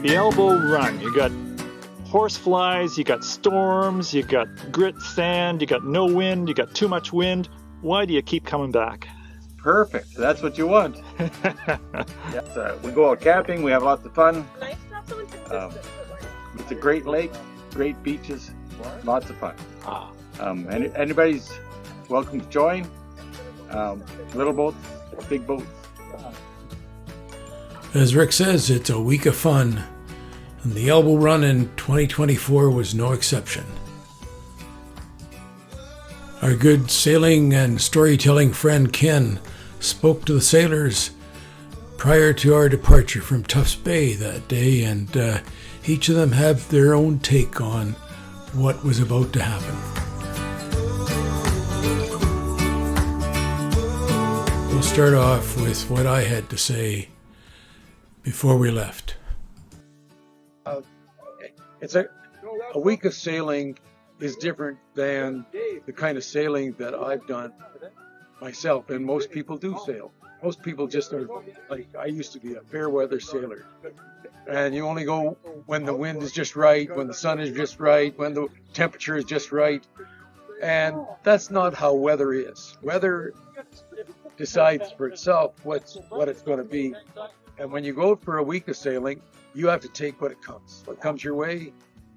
the elbow run. You got horse flies, you got storms, you got grit sand, you got no wind, you got too much wind. Why do you keep coming back? Perfect. That's what you want. We go out camping. We have lots of fun. It's a great lake, great beaches, lots of fun. Anybody's welcome to join. Little boats, big boats. As Rick says, it's a week of fun, and the Elbow Run in 2024 was no exception. Our good sailing and storytelling friend Ken spoke to the sailors prior to our departure from Tufts Bay that day, and each of them had their own take on what was about to happen. We'll start off with what I had to say before we left. It's a week of sailing is different than the kind of sailing that I've done myself, and most people do sail. Most people just are like, I used to be a fair weather sailor, and you only go when the wind is just right, when the sun is just right, when the temperature is just right, and that's not how weather is. Weather decides for itself what it's going to be, and when you go for a week of sailing, you have to take what comes your way,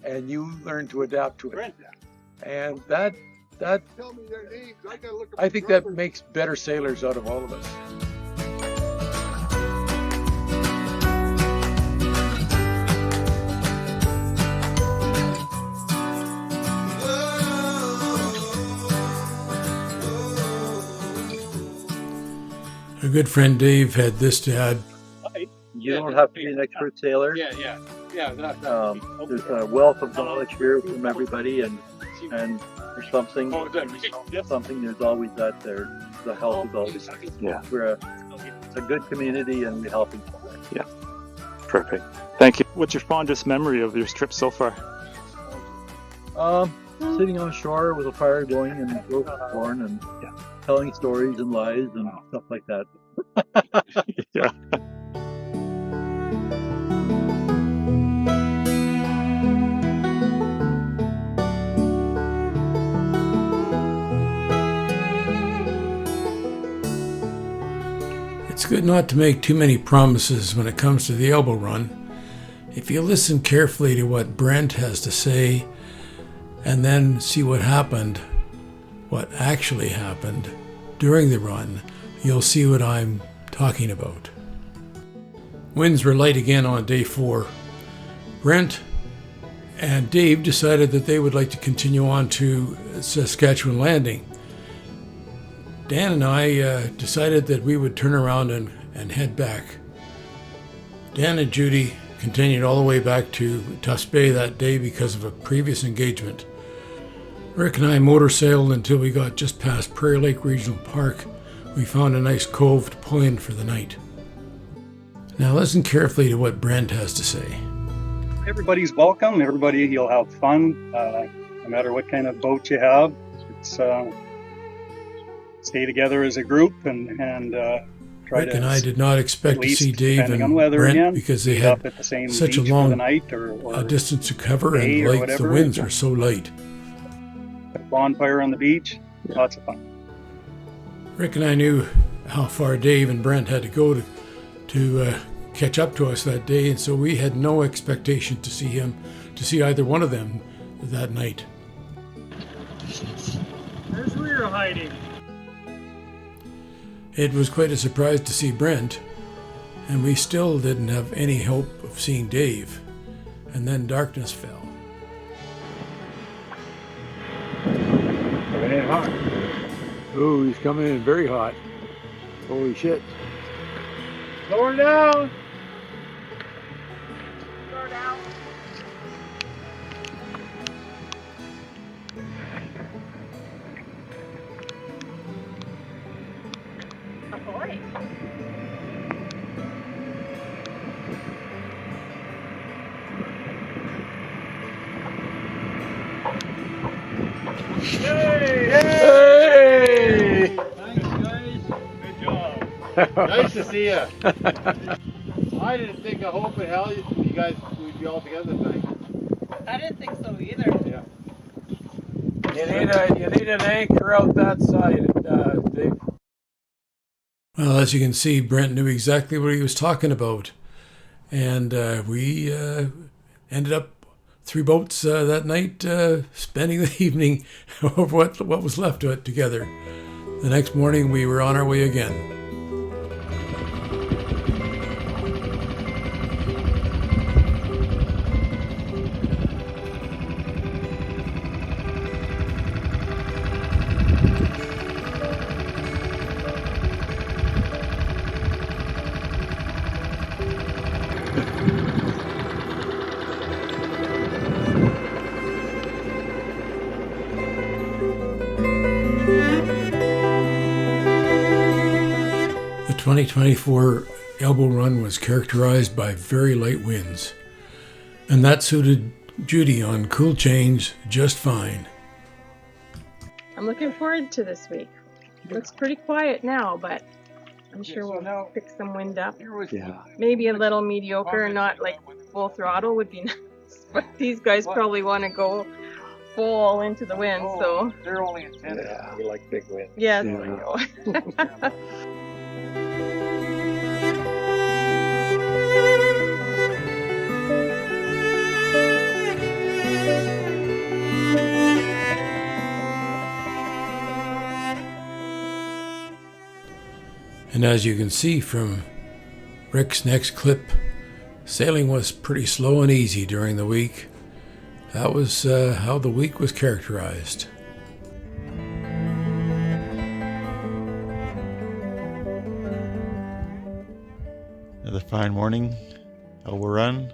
and you learn to adapt to it. And that I think that makes better sailors out of all of us. Our good friend Dave had this to add. You don't have to be an expert sailor. Yeah. There's a wealth of knowledge here from everybody, and there's something. There's always that there. The help is always. Yeah. It's a good community, and we help each other. Yeah. Perfect. Thank you. What's your fondest memory of your trip so far? Sitting on shore with a fire going and roast corn and telling stories and lies and stuff like that. Yeah. It's good not to make too many promises when it comes to the Elbow Run. If you listen carefully to what Brent has to say and then see what actually happened during the run, you'll see what I'm talking about. Winds were light again on day 4. Brent and Dave decided that they would like to continue on to Saskatchewan Landing. Dan and I decided that we would turn around and head back. Dan and Judy continued all the way back to Tufts Bay that day because of a previous engagement. Rick and I motor-sailed until we got just past Prairie Lake Regional Park. We found a nice cove to pull in for the night. Now listen carefully to what Brent has to say. Everybody's welcome. You'll have fun, no matter what kind of boat you have. It's stay together as a group and try Rick to. and I did not expect to see Dave and Brent because they had such a long distance to cover, and like the winds are so light. Bonfire on the beach, lots of fun. Rick and I knew how far Dave and Brent had to go to catch up to us that day, and so we had no expectation to see either one of them that night. There's where you're hiding. It was quite a surprise to see Brent, and we still didn't have any hope of seeing Dave, and then darkness fell. Coming in hot. Oh, he's coming in very hot. Holy shit. Lower down. Lower down. Ahoy. Hey! Nice to see you. I didn't think of hope in hell you guys would be all together tonight. I didn't think so either. Yeah. You need an anchor out that side, Dave. Well, as you can see, Brent knew exactly what he was talking about. And we ended up 3 boats that night, spending the evening, or what was left of it, together. The next morning, we were on our way again. The 2024 Elbow Run was characterized by very light winds, and that suited Judy on cool chains just fine. I'm looking forward to this week. It looks pretty quiet now, but I'm sure we'll pick some wind up. Yeah. Maybe a little mediocre, not like full throttle would be nice. But these guys probably want to go full into the wind, so They're only intended. Yeah, we like big wind. yes, Yeah. I know. And as you can see from Rick's next clip, sailing was pretty slow and easy during the week. That was how the week was characterized. Another fine morning. Elbow Run.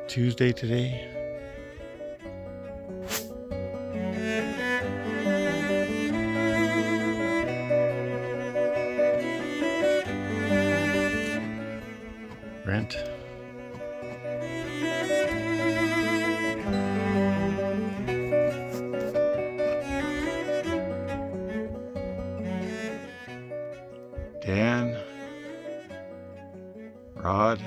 Tuesday today. Brent. Dan. Rod.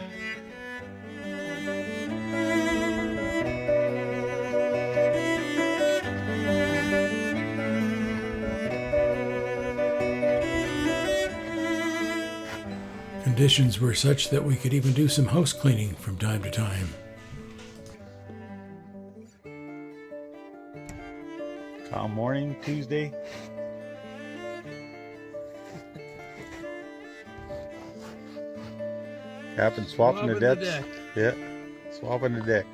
Conditions were such that we could even do some house cleaning from time to time. Calm morning, Tuesday. Captain swapping the decks. Yeah, swapping the deck.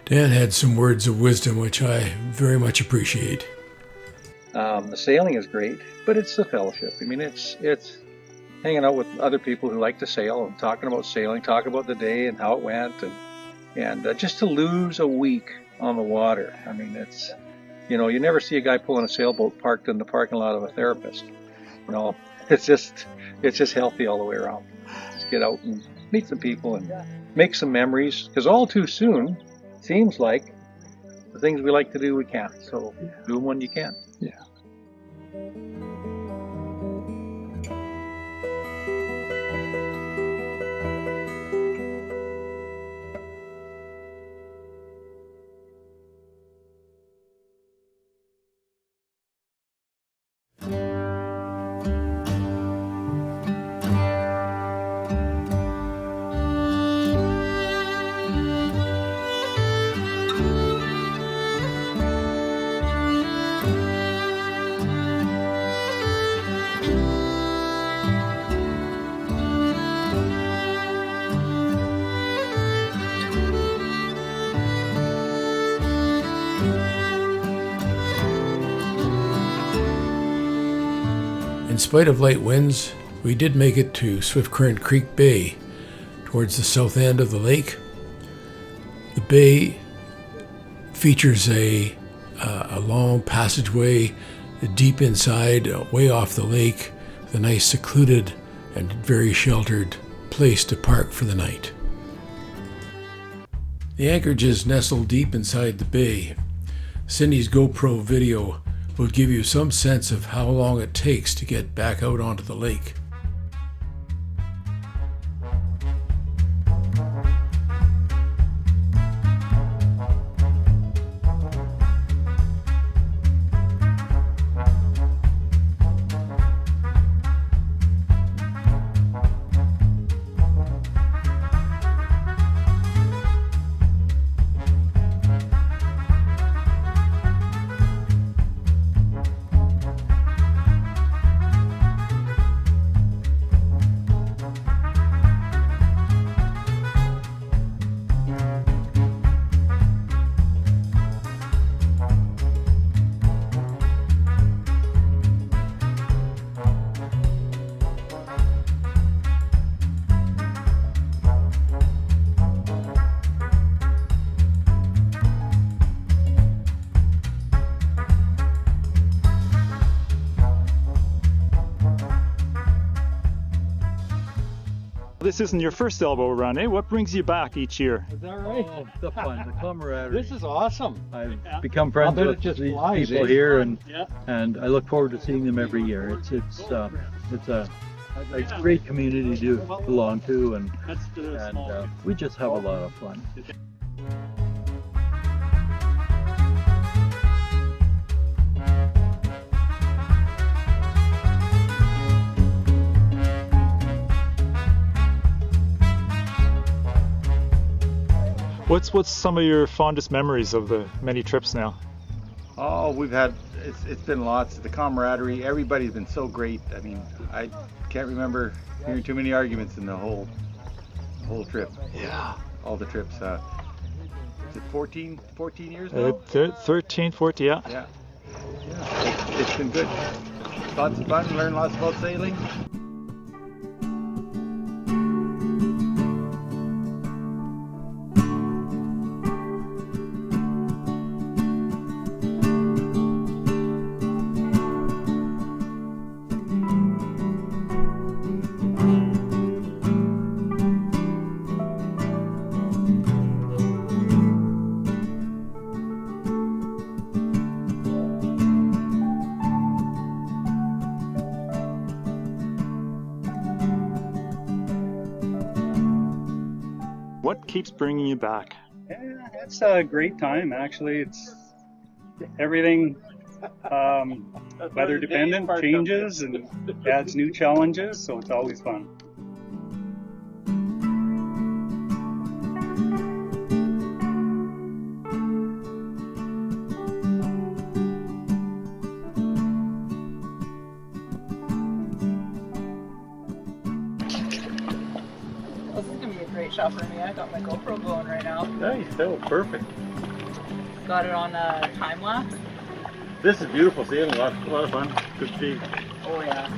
Dan had some words of wisdom, which I very much appreciate. The sailing is great, but it's the fellowship. I mean, it's hanging out with other people who like to sail and talking about sailing, talking about the day and how it went, and just to lose a week on the water. I mean, it's, you know, you never see a guy pulling a sailboat parked in the parking lot of a therapist. You know, it's just healthy all the way around. Just get out and meet some people and make some memories, because all too soon, seems like the things we like to do we can't. So do them when you can. Yeah. In spite of light winds, we did make it to Swift Current Creek Bay, towards the south end of the lake. The bay features a long passageway deep inside, way off the lake, with a nice secluded and very sheltered place to park for the night. The anchorage is nestled deep inside the bay. Cindy's GoPro video will give you some sense of how long it takes to get back out onto the lake. This isn't your first elbow run, eh? What brings you back each year? Is that right? Oh, the fun, the camaraderie. This is awesome. I've become friends with these people here, and I look forward to seeing them every year. It's a great community to belong to, and we just have a lot of fun. What's some of your fondest memories of the many trips now? Oh, it's been lots. The camaraderie, everybody's been so great. I mean, I can't remember hearing too many arguments in the whole trip. Yeah. All the trips. Is it 14 years now? 13, 14, yeah. Yeah. It's been good. Lots of fun, learn lots about sailing. What keeps bringing you back? Yeah, it's a great time, actually. It's everything weather dependent, changes and adds new challenges, so it's always fun. This is gonna be a great shot for me. I got my GoPro going right now. Nice, oh, perfect. Got it on a time lapse. This is beautiful sailing, a lot of fun. Good speed. Oh yeah.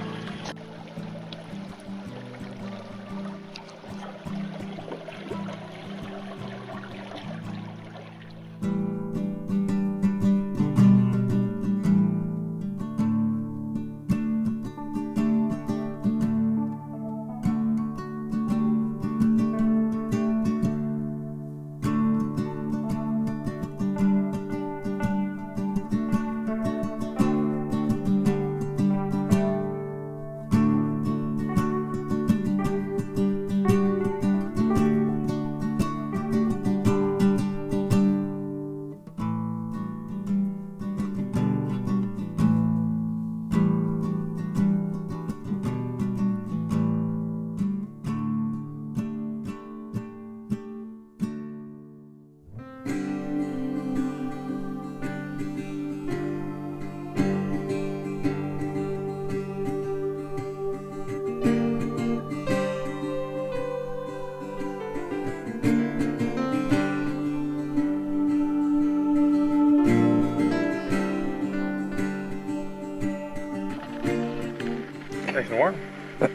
warm? I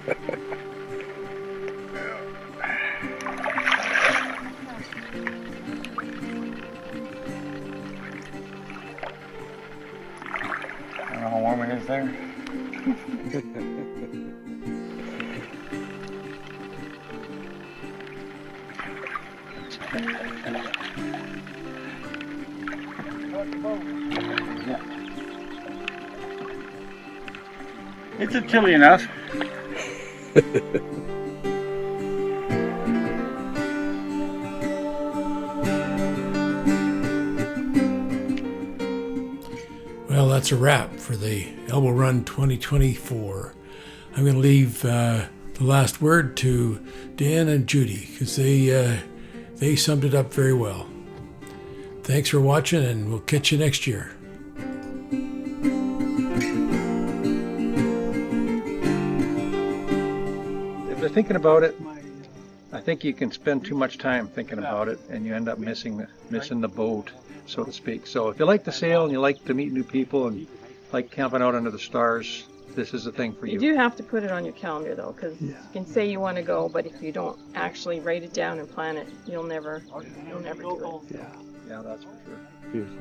don't know how warm it is there. Yeah. It's chilly enough. Well, that's a wrap for the Elbow Run 2024. I'm going to leave the last word to Dan and Judy because they summed it up very well. Thanks for watching, and we'll catch you next year. If they're thinking about it, I think you can spend too much time thinking about it, and you end up missing the boat, so to speak. So if you like to sail and you like to meet new people and like camping out under the stars, this is the thing for you. You do have to put it on your calendar though, because you can say you want to go, but if you don't actually write it down and plan it, you'll never do it. Yeah, that's for sure. Beautiful.